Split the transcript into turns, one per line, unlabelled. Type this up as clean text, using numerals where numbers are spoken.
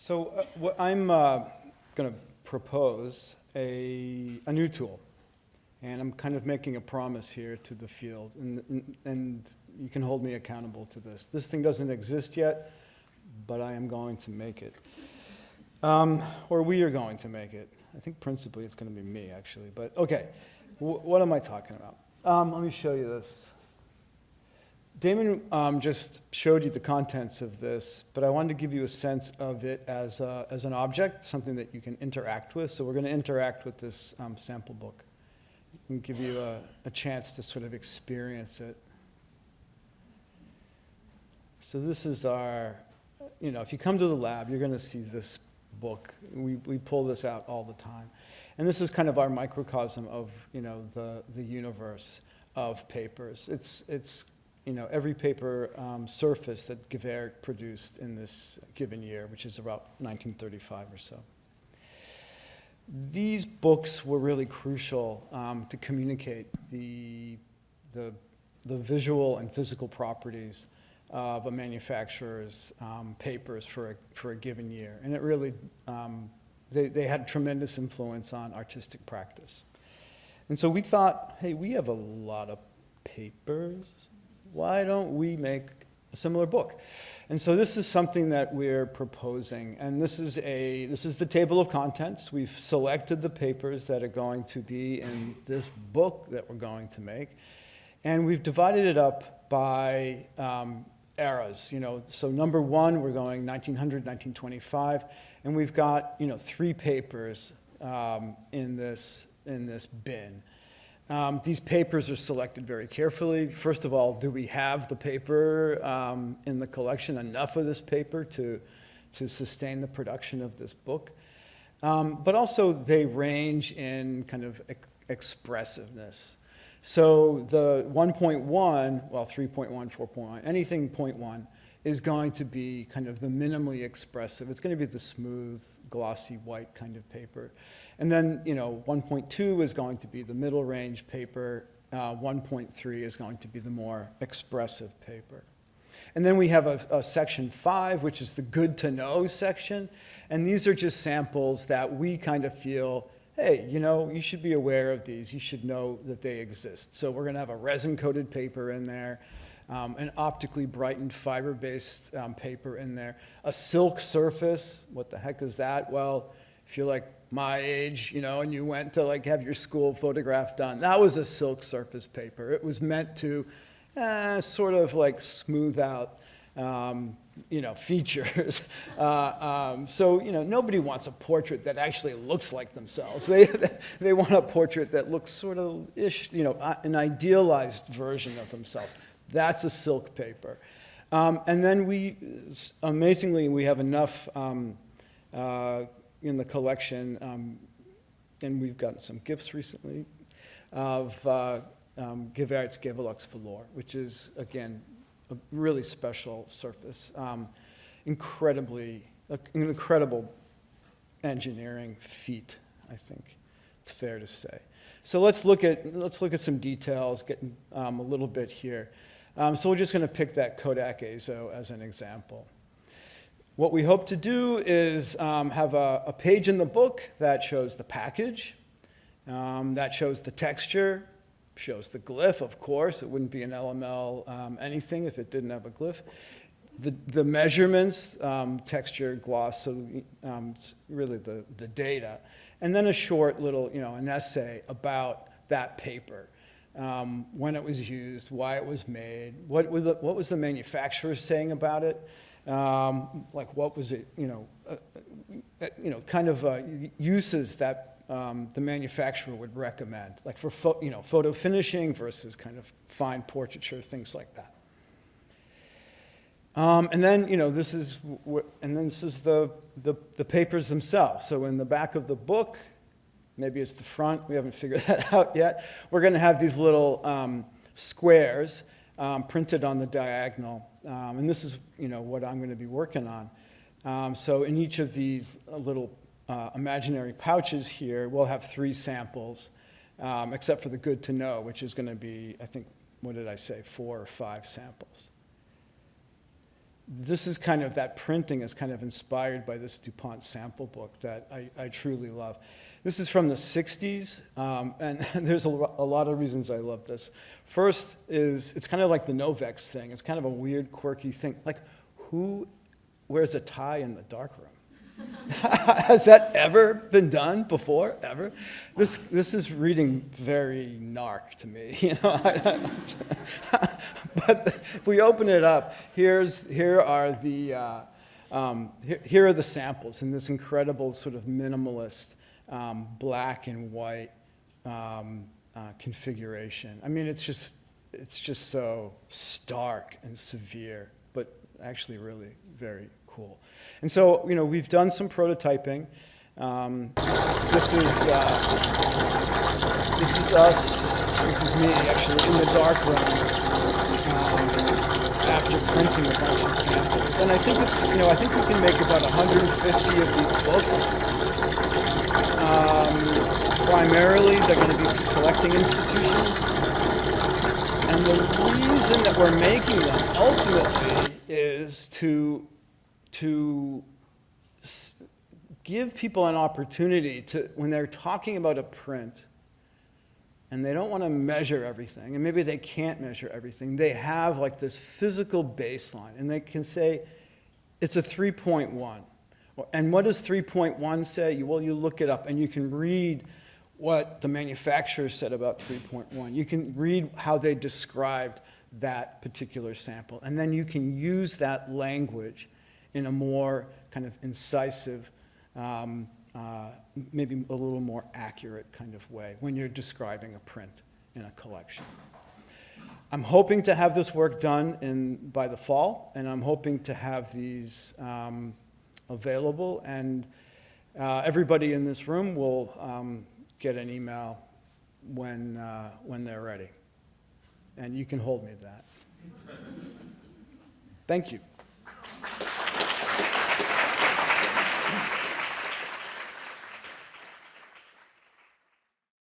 So what I'm going to propose a new tool, and I'm kind of making a promise here to the field, and you can hold me accountable to this. This thing doesn't exist yet, but I am going to make it. Or we are going to make it. I think principally it's going to be me, actually. But okay, what am I talking about? Let me show you this. Damon just showed you the contents of this, but I wanted to give you a sense of it as an object, something that you can interact with. So we're going to interact with this sample book and give you a chance to sort of experience it. So this is our, if you come to the lab, you're going to see this book. We pull this out all the time. And this is kind of our microcosm of, the universe of papers. It's every paper surface that Gevaert produced in this given year, which is about 1935 or so. These books were really crucial to communicate the visual and physical properties of a manufacturer's papers for a given year. And it really, they had tremendous influence on artistic practice. And so we thought, hey, we have a lot of papers. Why don't we make a similar book? And so this is something that we're proposing. And this is the table of contents. We've selected the papers that are going to be in this book that we're going to make. And we've divided it up by eras. So number one, we're going 1900, 1925. And we've got, 3 papers in this bin. These papers are selected very carefully. First of all, do we have the paper in the collection, enough of this paper to sustain the production of this book? But also they range in kind of expressiveness. So the 1.1, well, 3.1, 4.1, anything 0.1 is going to be kind of the minimally expressive. It's going to be the smooth, glossy, white kind of paper. And then, 1.2 is going to be the middle range paper. 1.3 is going to be the more expressive paper. And then we have a section 5, which is the good to know section. And these are just samples that we kind of feel, hey, you should be aware of these. You should know that they exist. So we're going to have a resin-coated paper in there, an optically brightened fiber-based paper in there, a silk surface. What the heck is that? Well, if you're like my age, and you went to have your school photograph done, that was a silk surface paper. It was meant to sort of smooth out, features. So, nobody wants a portrait that actually looks like themselves. They want a portrait that looks sort of an idealized version of themselves. That's a silk paper. And then amazingly, we have enough in the collection, and we've gotten some gifts recently, of Gevaert's Gevelux velour, which is, again, a really special surface. An incredible engineering feat, I think it's fair to say. So let's look at some details, get a little bit here. So we're just going to pick that Kodak Azo as an example. What we hope to do is have a page in the book that shows the package, that shows the texture, shows the glyph, of course. It wouldn't be an LML anything if it didn't have a glyph. The measurements, texture, gloss, so it's really the data. And then a short little, an essay about that paper. When it was used, why it was made, what was the manufacturer saying about it? What was it, kind of uses that the manufacturer would recommend, like for photo finishing versus kind of fine portraiture, things like that. And then this is the papers themselves. So in the back of the book, maybe it's the front. We haven't figured that out yet. We're going to have these little squares printed on the diagonal. And this is, what I'm going to be working on. So in each of these little imaginary pouches here, we'll have 3 samples, except for the good to know, which is going to be, I think, what did I say, 4 or 5 samples. this is kind of, that printing is kind of inspired by this DuPont sample book that I truly love. This is from the 60s, and there's a lot of reasons I love this. First is, it's kind of like the Novex thing. It's kind of a weird, quirky thing. Like, who wears a tie in the darkroom? Has that ever been done before, ever? This is reading very narc to me, you know. But if we open it up, here are the samples in this incredible sort of minimalist black and white configuration. I mean, it's just so stark and severe, but actually really very cool. And so, you know, we've done some prototyping. This is us. This is me, actually, in the dark room after printing a bunch of samples. And I think it's, you know, I think we can make about 150 of these books. Primarily, they're going to be for collecting institutions. And the reason that we're making them ultimately is to give people an opportunity to, when they're talking about a print, and they don't want to measure everything, and maybe they can't measure everything, they have like this physical baseline, and they can say, it's a 3.1. And what does 3.1 say? Well, you look it up, and you can read what the manufacturer said about 3.1. You can read how they described that particular sample, and then you can use that language in a more kind of incisive, maybe a little more accurate kind of way when you're describing a print in a collection. I'm hoping to have this work done by the fall, and I'm hoping to have these available, and everybody in this room will get an email when they're ready. And you can hold me to that. Thank you.